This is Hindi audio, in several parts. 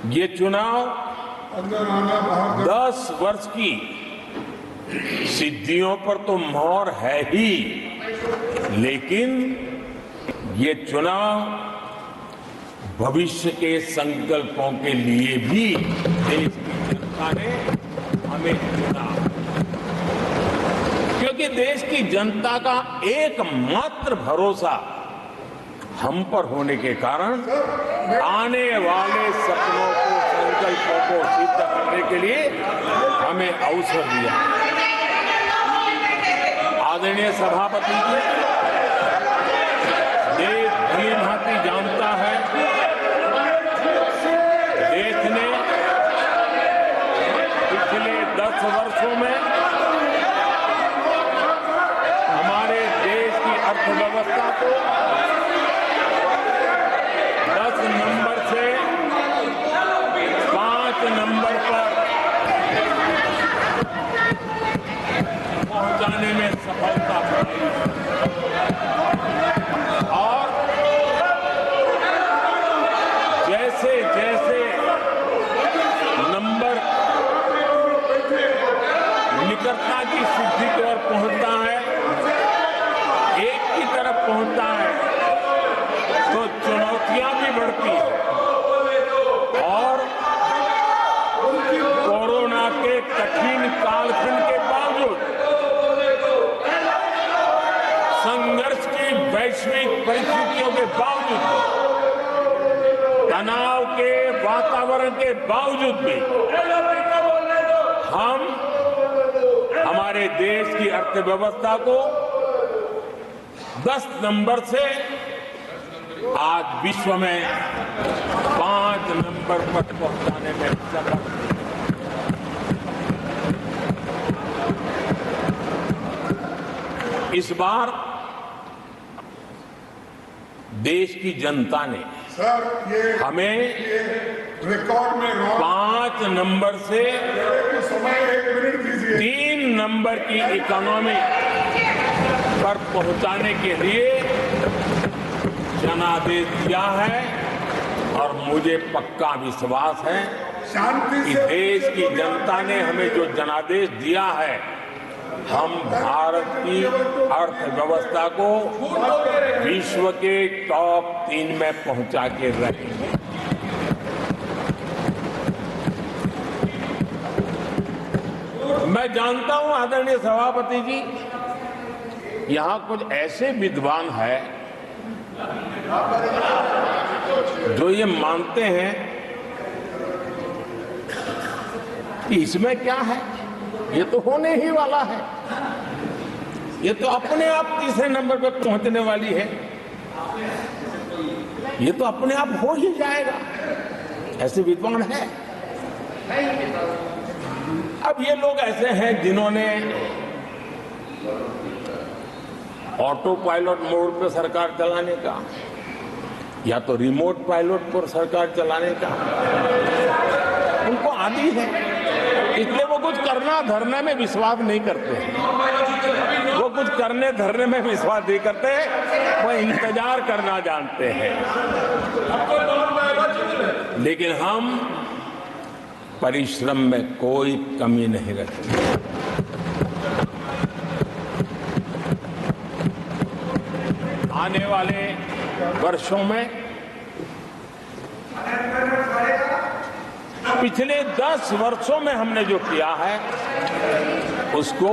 ये चुनाव 10 वर्ष की सिद्धियों पर तो मोहर है ही, लेकिन ये चुनाव भविष्य के संकल्पों के लिए भी देश की जनता ने हमें चुना, क्योंकि देश की जनता का एकमात्र भरोसा हम पर होने के कारण आने वाले सपनों को, संकल्पों को सिद्ध करने के लिए हमें अवसर दिया। आदरणीय सभापति जी, देश भली भांति जानता है, देश ने पिछले 10 वर्षों में हमारे देश की अर्थव्यवस्था को 10 नंबर से 5 नंबर पर पहुंचाने में सफलता पाई और जैसे जैसे नंबर निकटता की सिद्धि की ओर पहुंचता है, एक की तरफ पहुंचता है, तो चुनौतियां भी बढ़ती हैं और कोरोना के कठिन कालखंड के बावजूद, संघर्ष की वैश्विक परिस्थितियों के बावजूद, तनाव के वातावरण के बावजूद भी हम हमारे देश की अर्थव्यवस्था को 10 नंबर से आज विश्व में 5 नंबर पर पहुंचाने में सफल। इस बार देश की जनता ने हमें रिकॉर्ड में 5 नंबर से 3 नंबर की इकोनॉमी पर पहुंचाने के लिए जनादेश दिया है और मुझे पक्का विश्वास है कि देश की जनता ने हमें जो जनादेश दिया है, हम भारत की अर्थव्यवस्था को विश्व के टॉप 3 में पहुंचा के रहेंगे। मैं जानता हूं आदरणीय सभापति जी, यहां कुछ ऐसे विद्वान हैं जो ये मानते हैं कि इसमें क्या है, ये तो होने ही वाला है, ये तो अपने आप तीसरे नंबर पर पहुंचने वाली है, ये तो अपने आप हो ही जाएगा, ऐसे विद्वान हैं। अब ये लोग ऐसे हैं जिन्होंने ऑटो पायलट मोड पर सरकार चलाने का या तो रिमोट पायलट पर सरकार चलाने का उनको आदी है, इसलिए वो कुछ करना धरने में विश्वास नहीं करते हैं, वो कुछ करने धरने में विश्वास नहीं करते, वो इंतजार करना जानते हैं। लेकिन हम परिश्रम में कोई कमी नहीं रखते। आने वाले वर्षों में पिछले 10 वर्षों में हमने जो किया है उसको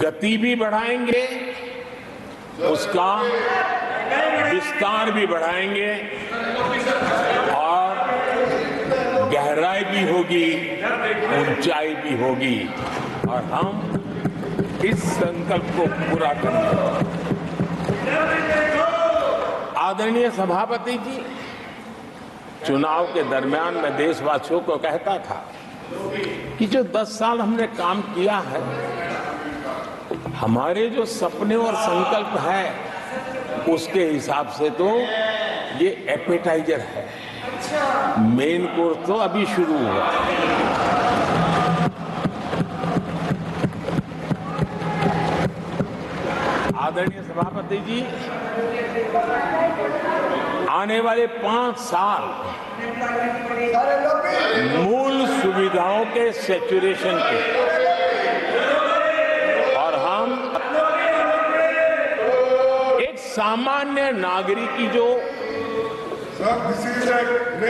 गति भी बढ़ाएंगे, उसका विस्तार भी बढ़ाएंगे और गहराई भी होगी, ऊंचाई भी होगी और हम इस संकल्प को पूरा करेंगे। आदरणीय सभापति जी, चुनाव के दरमियान मैं देशवासियों को कहता था कि जो 10 साल हमने काम किया है, हमारे जो सपने और संकल्प है उसके हिसाब से तो ये एपेटाइजर है, मेन कोर्स तो अभी शुरू हुआ। आदरणीय सभापति जी, आने वाले 5 साल मूल सुविधाओं के सैचुरेशन के, और हम एक सामान्य नागरिक की जो Sir, this is a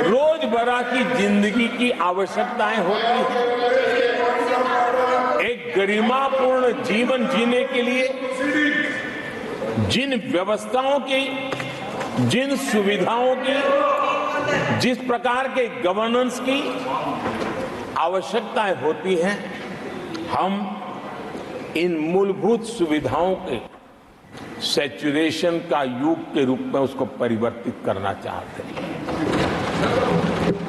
रोजमर्रा की जिंदगी की आवश्यकताएं होती हैं, एक गरिमापूर्ण जीवन जीने के लिए जिन व्यवस्थाओं की, जिन सुविधाओं की, जिस प्रकार के गवर्नेंस की आवश्यकताएं होती हैं, हम इन मूलभूत सुविधाओं के सैचुरेशन का युग के रूप में उसको परिवर्तित करना चाहते हैं।